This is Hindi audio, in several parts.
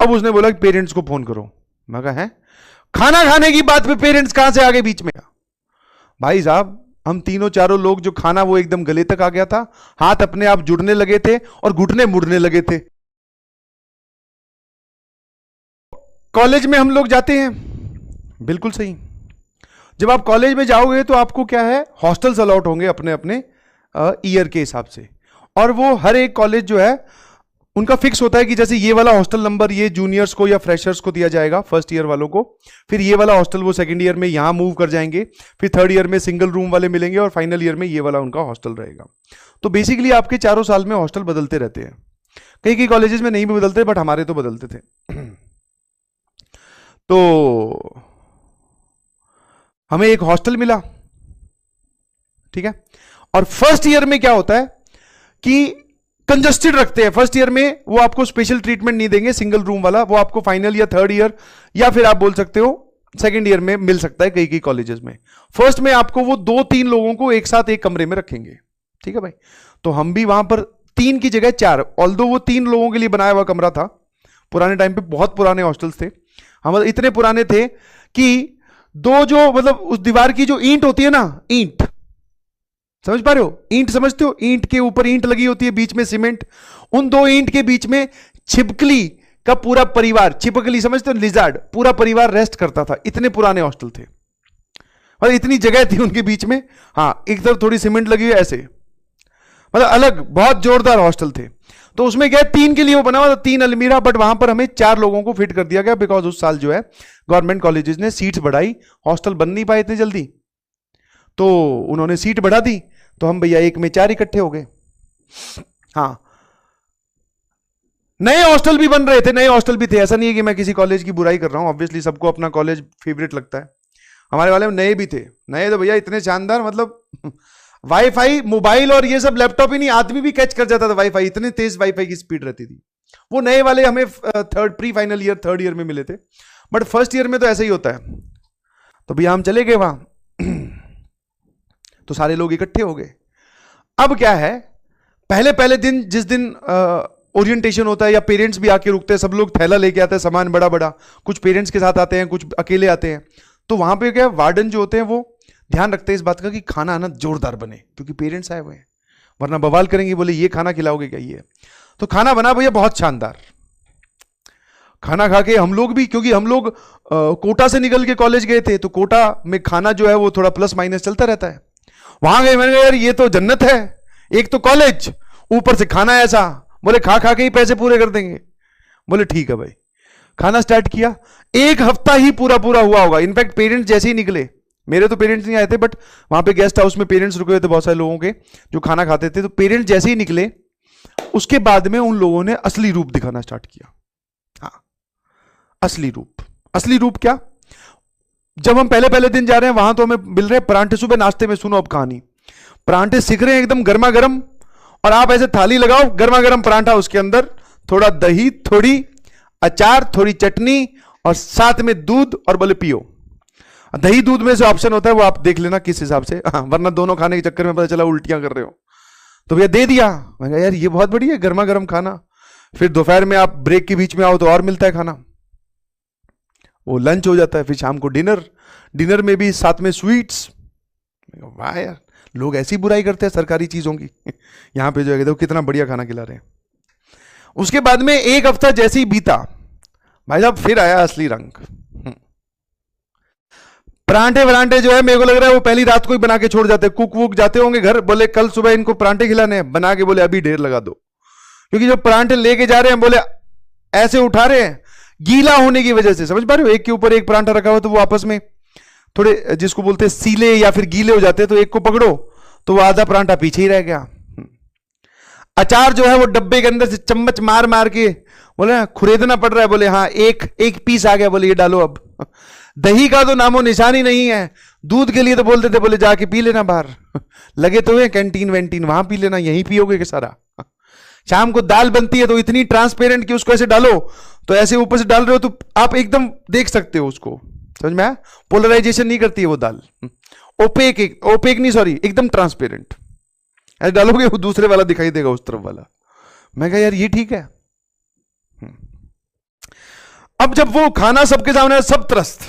अब उसने बोला कि पेरेंट्स को फोन करो। मैं कहा है, खाना खाने की बात पे पेरेंट्स कहां से आगे बीच में? भाई साहब हम तीनों चारों लोग जो खाना वो एकदम गले तक आ गया था, हाथ अपने आप जुड़ने लगे थे और घुटने मुड़ने लगे थे। कॉलेज में हम लोग जाते हैं, बिल्कुल सही। जब आप कॉलेज में जाओगे तो आपको क्या है, हॉस्टल्स अलॉट होंगे अपने अपने ईयर के हिसाब से, और वो हर एक कॉलेज जो है उनका फिक्स होता है कि जैसे ये वाला हॉस्टल नंबर ये जूनियर्स को या फ्रेशर्स को दिया जाएगा, फर्स्ट ईयर वालों को, फिर ये वाला हॉस्टल वो सेकंड ईयर में यहां मूव कर जाएंगे, फिर थर्ड ईयर में सिंगल रूम वाले मिलेंगे और फाइनल ईयर में ये वाला उनका हॉस्टल रहेगा। तो बेसिकली आपके चारों साल में हॉस्टल बदलते रहते हैं। कई कई कॉलेजेस में नहीं भी बदलते, बट हमारे तो बदलते थे। तो हमें एक हॉस्टल मिला, ठीक है। और फर्स्ट ईयर में क्या होता है कि कंजस्टेड रखते हैं। फर्स्ट ईयर में वो आपको स्पेशल ट्रीटमेंट नहीं देंगे सिंगल रूम वाला, वो आपको फाइनल या थर्ड ईयर या फिर आप बोल सकते हो सेकंड ईयर में मिल सकता है कई कई कॉलेजेस में। फर्स्ट में आपको वो 2-3 लोगों को एक साथ एक कमरे में रखेंगे, ठीक है भाई। तो हम भी वहां पर 3 की जगह 4, ऑल्दो वो 3 लोगों के लिए बनाया हुआ कमरा था। पुराने टाइम पे बहुत पुराने हॉस्टल्स थे, हम इतने पुराने थे कि दो जो मतलब उस दीवार की जो ईंट होती है ना, ईंट समझ पा रहे हो, ईंट समझते हो, ईंट के ऊपर ईंट लगी होती है, बीच में सीमेंट, उन 2 ईंट के बीच में छिपकली का पूरा परिवार, छिपकली समझते हो, लिजार्ड, पूरा परिवार रेस्ट करता था। इतने पुराने हॉस्टल थे और इतनी जगह थी उनके बीच में। हाँ, एक तरफ थोड़ी सीमेंट लगी हुई ऐसे, मतलब अलग बहुत जोरदार हॉस्टल थे। तो उसमें क्या 3 के लिए वो बना हुआ था, 3 अलमीरा, बट वहां पर हमें 4 लोगों को फिट कर दिया गया, बिकॉज उस साल जो है गवर्नमेंट कॉलेजेस ने सीट्स बढ़ाई, हॉस्टल बन नहीं पाए इतने जल्दी, तो उन्होंने सीट बढ़ा दी, तो हम भैया 1 में 4 इकट्ठे हो गए। हाँ, नए हॉस्टल भी बन रहे थे, नए हॉस्टल भी थे, ऐसा नहीं है कि मैं किसी कॉलेज की बुराई कर रहा हूं, ऑब्वियसली सबको अपना कॉलेज फेवरेट लगता है। हमारे वाले में नए भी थे, नए तो भैया इतने शानदार, मतलब वाईफाई, मोबाइल और ये सब लैपटॉप ही नहीं, आदमी भी कैच कर जाता था वाईफाई, इतने तेज वाईफाई की स्पीड रहती थी। वो नए वाले हमें pre final year third year में मिले थे, बट फर्स्ट ईयर में तो ऐसा ही होता है। तो भैया हम चले गए वहां, तो सारे लोग इकट्ठे हो गए। अब क्या है, पहले दिन जिस दिन ओरिएंटेशन होता है या पेरेंट्स भी आके रुकते हैं, सब लोग थैला लेके आते हैं, सामान बड़ा बड़ा, कुछ पेरेंट्स के साथ आते हैं, कुछ अकेले आते हैं। तो वहां पे क्या वार्डन जो होते हैं वो ध्यान रखते हैं इस बात का कि खाना ना जोरदार बने, क्योंकि पेरेंट्स आए हुए हैं, वरना बवाल करेंगे, बोले ये खाना खिलाओगे क्या ये। तो खाना बना भैया बहुत शानदार, खाना खा के हम लोग भी, क्योंकि हम लोग कोटा से निकल के कॉलेज गए थे, तो कोटा में खाना जो है वो थोड़ा प्लस माइनस चलता रहता है। वहां गए, मैंने कहा यार ये तो जन्नत है, एक तो कॉलेज, ऊपर से खाना ऐसा, बोले खा खा के ही पैसे पूरे कर देंगे। बोले ठीक है भाई, खाना स्टार्ट किया, 1 हफ्ता ही पूरा हुआ होगा। इनफैक्ट पेरेंट्स जैसे ही निकले, मेरे तो पेरेंट्स नहीं आए थे, बट वहां पे गेस्ट हाउस में पेरेंट्स रुके हुए थे बहुत सारे लोगों के जो खाना खाते थे। तो पेरेंट्स जैसे ही निकले, उसके बाद में उन लोगों ने असली रूप दिखाना स्टार्ट किया। हाँ, असली रूप क्या, जब हम पहले दिन जा रहे हैं वहां तो हमें मिल रहे हैं परांठे सुबह नाश्ते में। सुनो अब कहानी, परांठे सिक रहे हैं एकदम गर्मा गर्म, और आप ऐसे थाली लगाओ, गर्मा गर्म परांठा, उसके अंदर थोड़ा दही, थोड़ी अचार, थोड़ी चटनी और साथ में दूध, और बोले पियो। दही दूध में से ऑप्शन होता है वो आप देख लेना किस हिसाब से, वरना दोनों खाने के चक्कर में पता चला उल्टियां कर रहे हो। तो भैया दे दिया, मैं कहा यार ये बहुत बढ़िया, गर्मा गर्म खाना। फिर दोपहर में आप ब्रेक के बीच में आओ तो और मिलता है खाना, वो लंच हो जाता है। फिर शाम को डिनर में भी साथ में स्वीट्स। वाह यार, लोग ऐसी बुराई करते हैं सरकारी चीजों की। यहां पे जो है देखो कितना बढ़िया खाना खिला रहे हैं। उसके बाद में 1 हफ्ता जैसे ही बीता, भाई साहब फिर आया असली रंग। परांठे जो है मेरे को लग रहा है वो पहली रात को ही बना के छोड़ जाते, कुक वुक जाते होंगे घर, बोले कल सुबह इनको परांठे खिलाने हैं, बना के बोले अभी ढेर लगा दो। क्योंकि जो परांठे लेके जा रहे हैं, बोले ऐसे उठा रहे हैं, गीला होने की वजह से, समझ पा रहे हो, एक के ऊपर एक परांठा रखा हुआ, तो वो आपस में थोड़े जिसको बोलते हैं सीले या फिर गीले हो जाते हैं, तो एक को पकड़ो तो वो आधा परांठा पीछे ही रह गया। अचार जो है वो डब्बे के अंदर से चम्मच मार मार के बोले खुरेदना पड़ रहा है, बोले हाँ एक पीस आ गया, बोले ये डालो अब। दही का तो नामो निशान ही नहीं है। दूध के लिए तो बोलते थे, बोले जाके पी लेना बाहर, लगे तो है कैंटीन वैंटीन, वहां पी लेना, यहीं पियोगे कि सारा। शाम को दाल बनती है तो इतनी ट्रांसपेरेंट कि उसको ऐसे डालो तो ऐसे ऊपर से डाल रहे हो तो आप एकदम देख सकते हो उसको, समझ में आया। पोलराइजेशन नहीं करती है वो दाल, ओपेक नहीं, सॉरी, एकदम ट्रांसपेरेंट। ऐसे डालोगे वो दूसरे वाला दिखाई देगा, उस तरफ वाला। मैं कहा यार ये ठीक है। अब जब वो खाना सबके सामने, सब त्रस्त।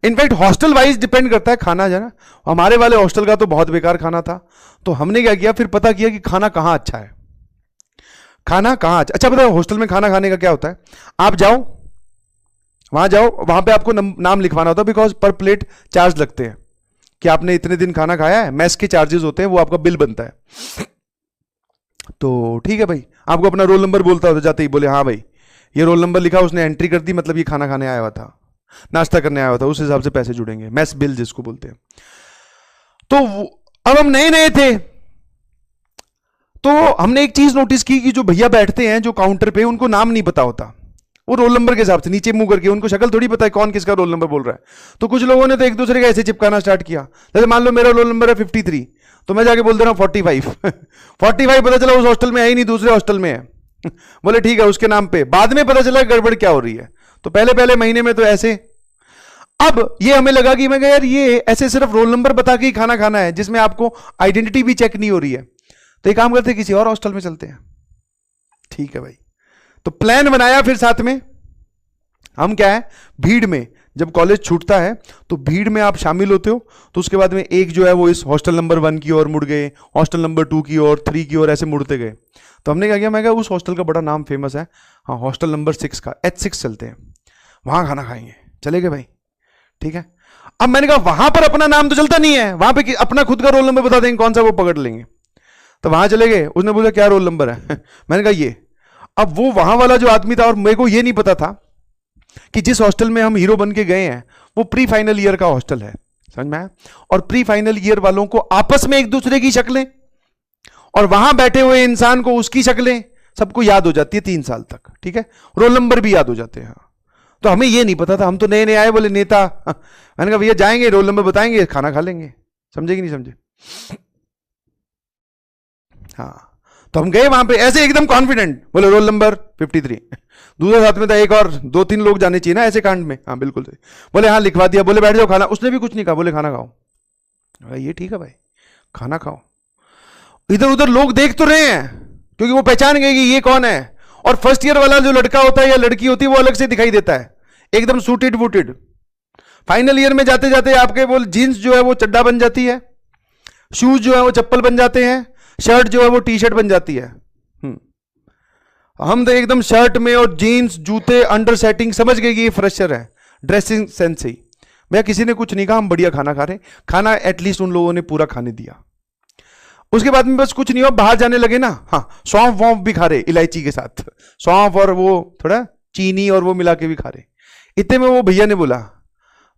इनफैक्ट हॉस्टल वाइज डिपेंड करता है खाना जो है ना। हमारे वाले हॉस्टल का तो बहुत बेकार खाना था, तो हमने क्या किया, फिर पता किया कि खाना कहां अच्छा है, खाना कहां अच्छा। पता है हॉस्टल में खाना खाने का क्या होता है, आप जाओ वहां जाओ, वहां पे आपको नाम लिखवाना होता है, बिकॉज पर प्लेट चार्ज लगते हैं कि आपने इतने दिन खाना खाया है, मैस के चार्जेस होते हैं, वो आपका बिल बनता है। तो ठीक है भाई, आपको अपना रोल नंबर बोलता होता जाते ही, बोले हाँ भाई ये रोल नंबर लिखा, उसने एंट्री कर दी, मतलब ये खाना खाने आया हुआ था, नाश्ता करने आया हुआ था, उस हिसाब से पैसे जुड़ेंगे, मैस बिल जिसको बोलते हैं। तो अब हम नए नए थे, तो हमने एक चीज नोटिस की कि जो भैया बैठते हैं जो काउंटर पे, उनको नाम नहीं पता होता, वो रोल नंबर के हिसाब से नीचे मुंह करके, उनको शक्ल थोड़ी पता है कौन किसका रोल नंबर बोल रहा है। तो कुछ लोगों ने तो एक दूसरे का ऐसे चिपकाना स्टार्ट किया, जैसे मान लो मेरा रोल नंबर है 53, तो मैं जाके बोल दे रहा हूं 45 45 पता चला उस हॉस्टल में है ही नहीं, दूसरे हॉस्टल में है बोले ठीक है उसके नाम पे, बाद में पता चला गड़बड़ क्या हो रही है। तो पहले पहले महीने में तो ऐसे, अब ये हमें लगा कि मैं कहा यार ये ऐसे सिर्फ रोल नंबर बता के ही खाना खाना है, जिसमें आपको आइडेंटिटी भी चेक नहीं हो रही है, तो ये काम करते हैं किसी और हॉस्टल में चलते हैं। ठीक है भाई, तो प्लान बनाया, फिर साथ में हम क्या है, भीड़ में जब कॉलेज छूटता है तो भीड़ में आप शामिल होते हो, तो उसके बाद में एक जो है वो इस हॉस्टल नंबर 1 की ओर मुड़ गए, हॉस्टल नंबर 2 की ओर, 3 की ओर, ऐसे मुड़ते गए। तो हमने क्या किया, मैं कहा उस हॉस्टल का बड़ा नाम फेमस है, हाँ हॉस्टल नंबर 6 का, H6 चलते हैं, वहां खाना खाएंगे। चले गए भाई, ठीक है। अब मैंने कहा वहां पर अपना नाम तो चलता नहीं है, वहां पे अपना खुद का रोल नंबर बता देंगे कौन सा, वो पकड़ लेंगे। तो वहां चले गए, उसने बोला क्या रोल नंबर है मैंने कहा ये। अब वो वहां वाला जो आदमी था, और मेरे को ये नहीं पता था कि जिस हॉस्टल में हम हीरो बन के गए हैं वो प्री फाइनल ईयर का हॉस्टल है, समझ में आया। और प्री फाइनल ईयर वालों को आपस में एक दूसरे की शक्लें और वहां बैठे हुए इंसान को उसकी शक्लें सबको याद हो जाती है 3 साल तक, ठीक है, रोल नंबर भी याद हो जाते हैं। तो हमें ये नहीं पता था, हम तो नए नए आए, बोले नेता मैंने कहा भैया जाएंगे, रोल नंबर बताएंगे, खाना खा लेंगे, समझे कि नहीं समझे। हाँ, तो हम गए वहां पे ऐसे एकदम कॉन्फिडेंट, बोले रोल नंबर 53, दूसरे साथ में था एक और, 2-3 लोग जाने चाहिए ना ऐसे कांड में, हाँ बिल्कुल सही, बोले हाँ लिखवा दिया, बोले बैठ जाओ खाना, उसने भी कुछ नहीं कहा, बोले खाना खाओ। ये ठीक है भाई, खाना खाओ। इधर उधर लोग देख तो रहे हैं, क्योंकि वो पहचान गए कि ये कौन है, और फर्स्ट ईयर वाला जो लड़का होता है या लड़की होती है वो अलग से दिखाई देता है, एकदम सूटेड वूटेड। फाइनल ईयर में जाते जाते आपके वो जीन्स जो है वो चड्डा बन जाती है, शूज जो है वो चप्पल बन जाते हैं, शर्ट जो है वो टी शर्ट बन जाती है। हम तो एकदम शर्ट में और जीन्स, जूते, अंडर सेटिंग, समझ गए कि ये फ्रेशर है, ड्रेसिंग सेंस ही। भैया किसी ने कुछ नहीं कहा, हम बढ़िया खाना खा रहे, खाना एटलीस्ट उन लोगों ने पूरा खाने दिया। उसके बाद में बस कुछ नहीं हुआ, बाहर जाने लगे ना, हाँ सौंफ वौंफ भी खा रहे इलायची के साथ, सौंफ और वो थोड़ा चीनी और वो मिला के भी खा रहे। इतने में वो भैया ने बोला,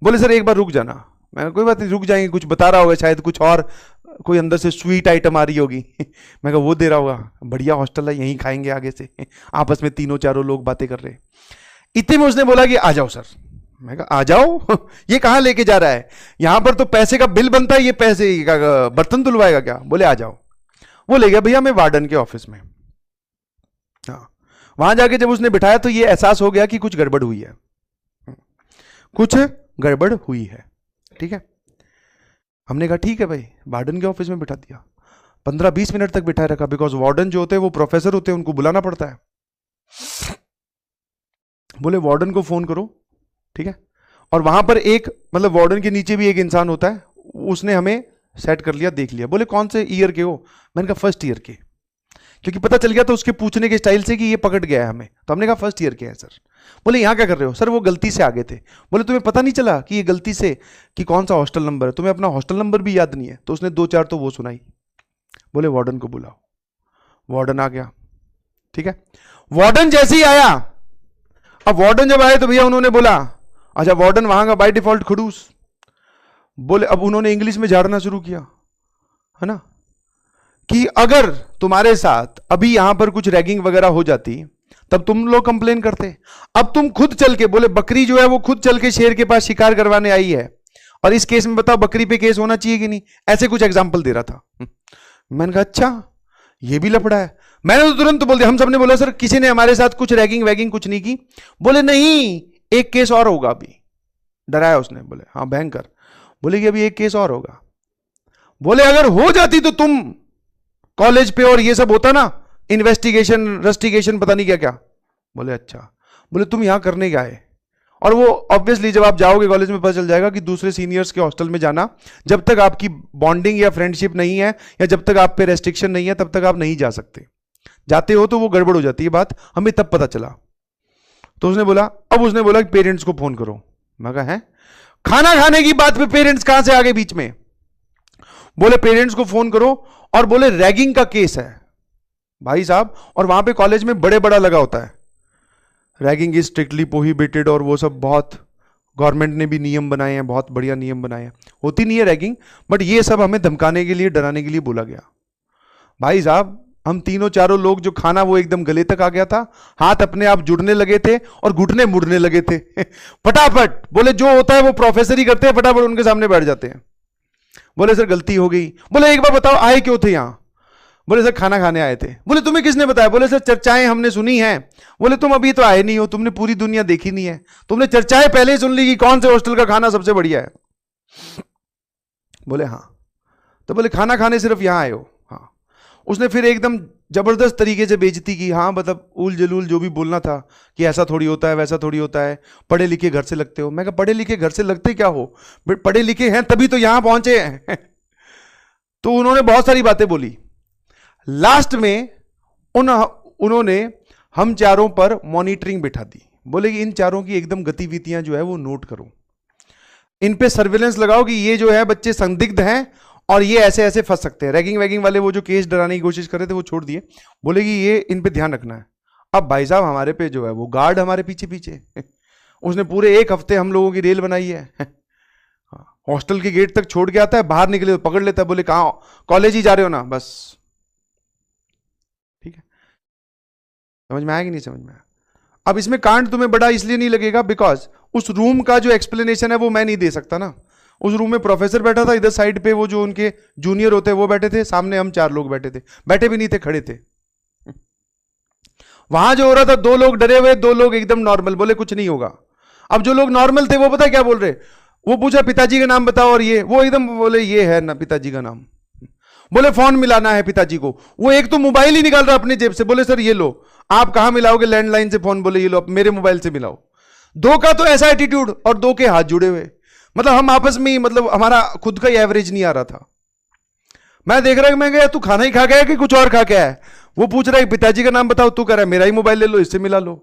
बोले सर एक बार रुक जाना। मैं कोई बात नहीं, रुक जाएंगे, कुछ बता रहा होगा शायद, कुछ और कोई अंदर से स्वीट आइटम आ रही होगी मैं कहा वो दे रहा होगा, बढ़िया हॉस्टल है यहीं खाएंगे आगे से। आपस में 3-4 लोग बातें कर रहे। इतने में उसने बोला कि आ जाओ सर। मैं कहा आ जाओ ये कहां लेके जा रहा है, यहां पर तो पैसे का बिल बनता है, ये पैसे बर्तन धुलवाएगा क्या। बोले आ जाओ। वो ले गया भैया मैं वार्डन के ऑफिस में। हाँ, वहां जाके जब उसने बिठाया तो ये एहसास हो गया कि कुछ गड़बड़ हुई है, कुछ गड़बड़ हुई है, ठीक है। हमने कहा ठीक है भाई, वार्डन के ऑफिस में बिठा दिया, 15-20 मिनट तक बिठाए रखा, बिकॉज वार्डन जो होते हैं वो प्रोफेसर होते हैं, उनको बुलाना पड़ता है। बोले वार्डन को फोन करो, ठीक है। और वहां पर एक मतलब वार्डन के नीचे भी एक इंसान होता है, उसने हमें सेट कर लिया, देख लिया। बोले कौन से ईयर के हो, मैंने कहा फर्स्ट ईयर के, क्योंकि पता चल गया तो उसके पूछने के स्टाइल से कि ये पकड़ गया है हमें, तो हमने कहा फर्स्ट ईयर के हैं सर। बोले यहाँ क्या कर रहे हो सर, वो गलती से आ गए थे। बोले तुम्हें पता नहीं चला कि ये गलती से कि कौन सा हॉस्टल नंबर है, तुम्हें अपना हॉस्टल नंबर भी याद नहीं है। तो उसने 2-4 तो वो सुनाई। बोले वार्डन को बुलाओ। वार्डन आ गया, ठीक है। वार्डन जैसे ही आया, अब वार्डन जब आए तो भैया उन्होंने बोला अच्छा वार्डन वहां का बाय डिफॉल्ट खड़ूस। बोले अब उन्होंने इंग्लिश में झाड़ना शुरू किया, है ना, कि अगर तुम्हारे साथ अभी यहां पर कुछ रैगिंग वगैरह हो जाती तब तुम लोग कंप्लेन करते, अब तुम खुद चल के, बोले बकरी जो है वो खुद चल के शेर के पास शिकार करवाने आई है, और इस केस में बताओ बकरी पे केस होना चाहिए कि नहीं। ऐसे कुछ एग्जाम्पल दे रहा था। मैंने कहा अच्छा ये भी लफड़ा है। मैंने तो तुरंत बोल दिया, हम सबने बोला सर किसी ने हमारे साथ कुछ रैगिंग वैगिंग कुछ नहीं की। बोले नहीं एक केस और होगा अभी, डराया उसने। बोले हाँ भयंकर। बोले कि अभी एक केस और होगा। बोले अगर हो जाती तो तुम कॉलेज पे और ये सब होता ना, इन्वेस्टिगेशन रस्टिगेशन पता नहीं क्या क्या। बोले अच्छा। बोले तुम यहां करने क्या है? और वो ऑब्वियसली जब आप जाओगे कॉलेज में पता चल जाएगा कि दूसरे सीनियर्स के हॉस्टल में जाना, जब तक आपकी बॉन्डिंग या फ्रेंडशिप नहीं है या जब तक आप पे रेस्ट्रिक्शन नहीं है तब तक आप नहीं जा सकते। जाते हो तो वो गड़बड़ हो जाती है बात, हमें तब पता चला। तो उसने बोला कि पेरेंट्स को फोन करो। मैं कहा है, खाना खाने की बात पे पेरेंट्स कहां से आ गए बीच में? बोले पेरेंट्स को फोन करो, और बोले रैगिंग का केस है भाई साहब, और वहां पे कॉलेज में बड़े बड़ा लगा होता है, रैगिंग इज स्ट्रिक्टली प्रोहिबिटेड, और वो सब बहुत गवर्नमेंट ने भी नियम बनाए हैं, बहुत बढ़िया नियम बनाए हैं। होती नहीं है रैगिंग, बट ये सब हमें धमकाने के लिए, डराने के लिए बोला गया। भाई साहब हम तीनों चारों लोग जो खाना वो एकदम गले तक आ गया था, हाथ अपने आप जुड़ने लगे थे और घुटने मुड़ने लगे थे फटाफट। बोले जो होता है वो प्रोफेसर ही करते हैं, फटाफट उनके सामने बैठ जाते हैं। बोले सर गलती हो गई। बोले एक बार बताओ आए क्यों थे यहां? बोले सर खाना खाने आए थे। बोले तुम्हें किसने बताया? बोले सर चर्चाएं हमने सुनी हैं। बोले तुम अभी तो आए नहीं हो, तुमने पूरी दुनिया देखी नहीं है, तुमने चर्चाएं पहले ही सुन ली कि कौन से हॉस्टल का खाना सबसे बढ़िया है। बोले हाँ। तो बोले खाना खाने सिर्फ यहां आए हो? हाँ। उसने फिर एकदम जबरदस्त तरीके से बेइज्जती की। हाँ मतलब उल जलूल जो भी बोलना था कि ऐसा थोड़ी होता है, वैसा थोड़ी होता है, पढ़े लिखे घर से लगते हो। मैं कहा पढ़े लिखे घर से लगते क्या हो, पढ़े लिखे हैं तभी तो यहां पहुंचे हैं तो उन्होंने बहुत सारी बातें बोली। लास्ट में उन्होंने हम चारों पर मॉनिटरिंग बिठा दी। बोले कि इन चारों की एकदम गतिविधियां जो है वो नोट करो, इन पे सर्विलेंस लगाओ कि ये जो है बच्चे संदिग्ध हैं और ये ऐसे ऐसे फंस सकते हैं। रैगिंग वैगिंग वाले वो जो केस डराने की कोशिश कर रहे थे वो छोड़ दिए। बोले कि ये इन पे ध्यान रखना है। अब भाई साहब हमारे पे जो है वो गार्ड हमारे पीछे पीछे उसने पूरे 1 हफ्ते हम लोगों की रेल बनाई है हॉस्टल के गेट तक छोड़ के आता है, बाहर निकले तो पकड़ लेता है। बोले कहां? कॉलेज ही जा रहे हो ना? बस ठीक है। समझ में आया कि नहीं समझ में आया? अब इसमें कांड तुम्हें बड़ा इसलिए नहीं लगेगा बिकॉज उस रूम का जो एक्सप्लेनेशन है वो मैं नहीं दे सकता ना। उस रूम में प्रोफेसर बैठा था, इधर साइड पे वो जो उनके जूनियर होते हैं वो बैठे थे, सामने हम 4 लोग बैठे थे। बैठे भी नहीं थे, खड़े थे। वहां जो हो रहा था 2 लोग डरे हुए, 2 लोग एकदम नॉर्मल, बोले कुछ नहीं होगा। अब जो लोग नॉर्मल थे वो पता क्या बोल रहे, वो पूछा पिताजी का नाम बताओ, और ये वो एकदम बोले ये है ना पिताजी का नाम। बोले फोन मिलाना है पिताजी को। वो एक तो मोबाइल ही निकाल रहा अपनी जेब से। बोले सर ये लो। आप कहां मिलाओगे लैंडलाइन से फोन? बोले ये लो मेरे मोबाइल से मिलाओ। 2 का तो ऐसा एटीट्यूड और 2 के हाथ जुड़े हुए। मतलब हम आपस में ही, मतलब हमारा खुद का ही एवरेज नहीं आ रहा था। मैं देख रहा मैं गया तू खाना ही खा गया कि कुछ और खा के आया? वो पूछ रहा है पिताजी का नाम बताओ, तू कह रहा है मेरा ही मोबाइल ले लो, इससे मिला लो।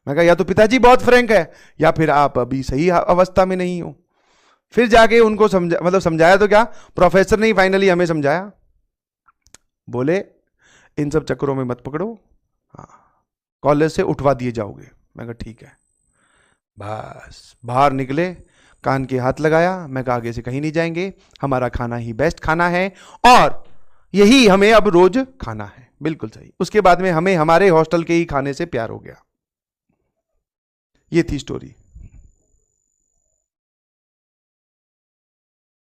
मैं कहा या तो पिताजी बहुत फ्रैंक है या फिर आप अभी सही अवस्था में नहीं हो। फिर जाके उनको समझाया तो क्या, प्रोफेसर ने ही फाइनली हमें समझाया। बोले इन सब चक्करों में मत पकड़ो, हाँ कॉलेज से उठवा दिए जाओगे। मैं कहा ठीक है। बस बाहर निकले, कान के हाथ लगाया। मैं कहा आगे से कहीं नहीं जाएंगे, हमारा खाना ही बेस्ट खाना है और यही हमें अब रोज खाना है। बिल्कुल सही। उसके बाद में हमें हमारे हॉस्टल के ही खाने से प्यार हो गया। ये थी स्टोरी।